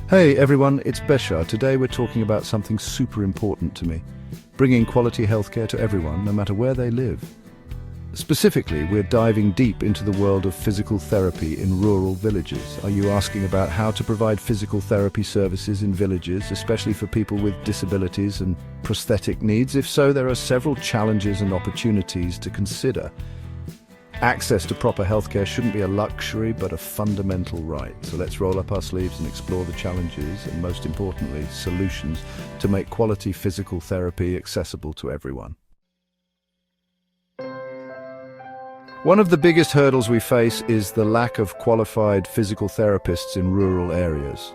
Hey everyone, it's Beshar. Today we're talking about something super important to me. Bringing quality healthcare to everyone, no matter where they live. Specifically, we're diving deep into the world of physical therapy in rural villages. Are you asking about how to provide physical therapy services in villages, especially for people with disabilities and prosthetic needs? If so, there are several challenges and opportunities to consider. Access to proper healthcare shouldn't be a luxury, but a fundamental right. So let's roll up our sleeves and explore the challenges and, most importantly, solutions to make quality physical therapy accessible to everyone. One of the biggest hurdles we face is the lack of qualified physical therapists in rural areas.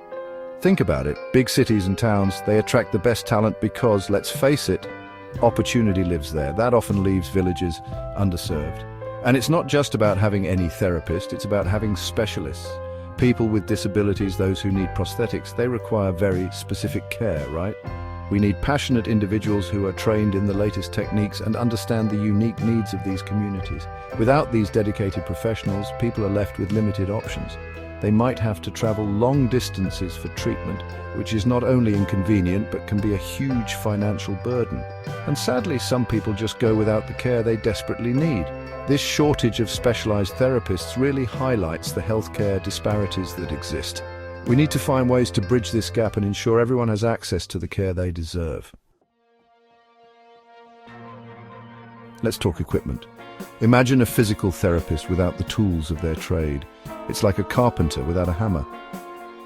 Think about it. Big cities and towns, they attract the best talent because, let's face it, opportunity lives there. That often leaves villages underserved. And it's not just about having any therapist, it's about having specialists. People with disabilities, those who need prosthetics, they require very specific care, right? We need passionate individuals who are trained in the latest techniques and understand the unique needs of these communities. Without these dedicated professionals, people are left with limited options. They might have to travel long distances for treatment, which is not only inconvenient but can be a huge financial burden. And sadly, some people just go without the care they desperately need. This shortage of specialized therapists really highlights the healthcare disparities that exist. We need to find ways to bridge this gap and ensure everyone has access to the care they deserve. Let's talk equipment. Imagine a physical therapist without the tools of their trade. It's like a carpenter without a hammer.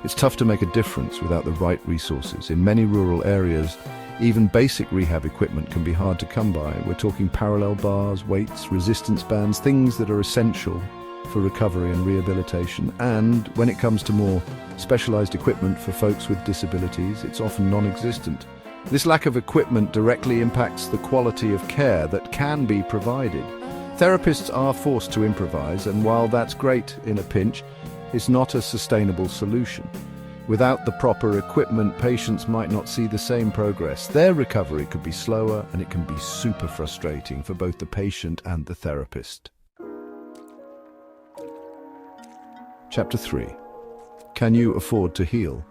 It's tough to make a difference without the right resources. In many rural areas, even basic rehab equipment can be hard to come by. We're talking parallel bars, weights, resistance bands, things that are essential for recovery and rehabilitation. And when it comes to more specialized equipment for folks with disabilities, it's often non-existent. This lack of equipment directly impacts the quality of care that can be provided. Therapists are forced to improvise, and while that's great in a pinch, it's not a sustainable solution. Without the proper equipment, patients might not see the same progress. Their recovery could be slower, and it can be super frustrating for both the patient and the therapist. Chapter 3. Can you afford to heal?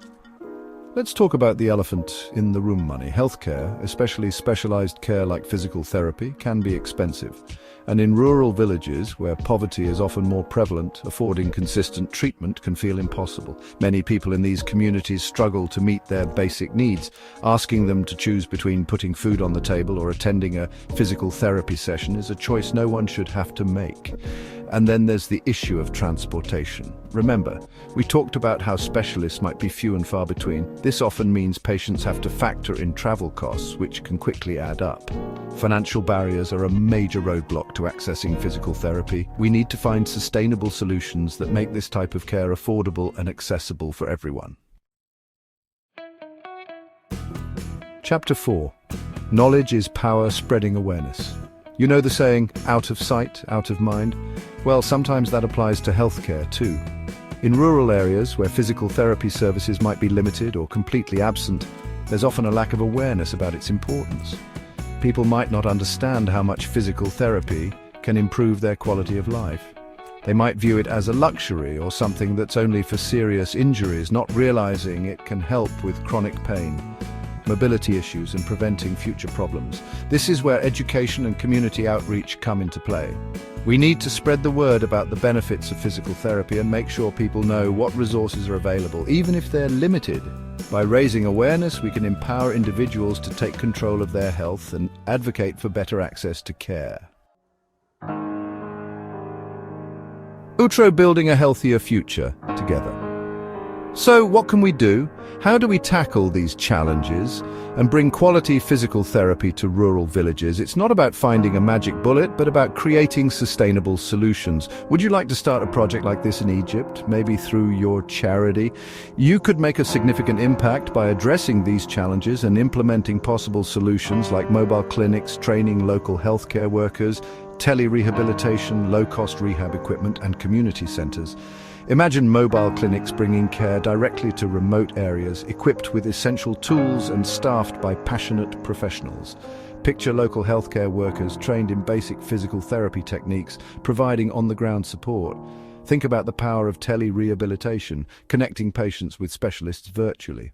Let's talk about the elephant in the room: money. Healthcare, especially specialized care like physical therapy, can be expensive. And in rural villages, where poverty is often more prevalent, affording consistent treatment can feel impossible. Many people in these communities struggle to meet their basic needs. Asking them to choose between putting food on the table or attending a physical therapy session is a choice no one should have to make. And then there's the issue of transportation. Remember, we talked about how specialists might be few and far between. This often means patients have to factor in travel costs, which can quickly add up. Financial barriers are a major roadblock to accessing physical therapy. We need to find sustainable solutions that make this type of care affordable and accessible for everyone. Chapter 4. Knowledge is power, spreading awareness. You know the saying, out of sight, out of mind? Well, sometimes that applies to healthcare too. In rural areas where physical therapy services might be limited or completely absent, there's often a lack of awareness about its importance. People might not understand how much physical therapy can improve their quality of life. They might view it as a luxury or something that's only for serious injuries, not realizing it can help with chronic pain, mobility issues, and preventing future problems. This is where education and community outreach come into play. We need to spread the word about the benefits of physical therapy and make sure people know what resources are available, even if they're limited. By raising awareness, we can empower individuals to take control of their health and advocate for better access to care. Outro: building a healthier future together. So what can we do? How do we tackle these challenges and bring quality physical therapy to rural villages? It's not about finding a magic bullet, but about creating sustainable solutions. Would you like to start a project like this in Egypt, maybe through your charity? You could make a significant impact by addressing these challenges and implementing possible solutions like mobile clinics, training local healthcare workers, tele-rehabilitation, low-cost rehab equipment, and community centers. Imagine mobile clinics bringing care directly to remote areas, equipped with essential tools and staffed by passionate professionals. Picture local healthcare workers trained in basic physical therapy techniques, providing on-the-ground support. Think about the power of tele-rehabilitation, connecting patients with specialists virtually.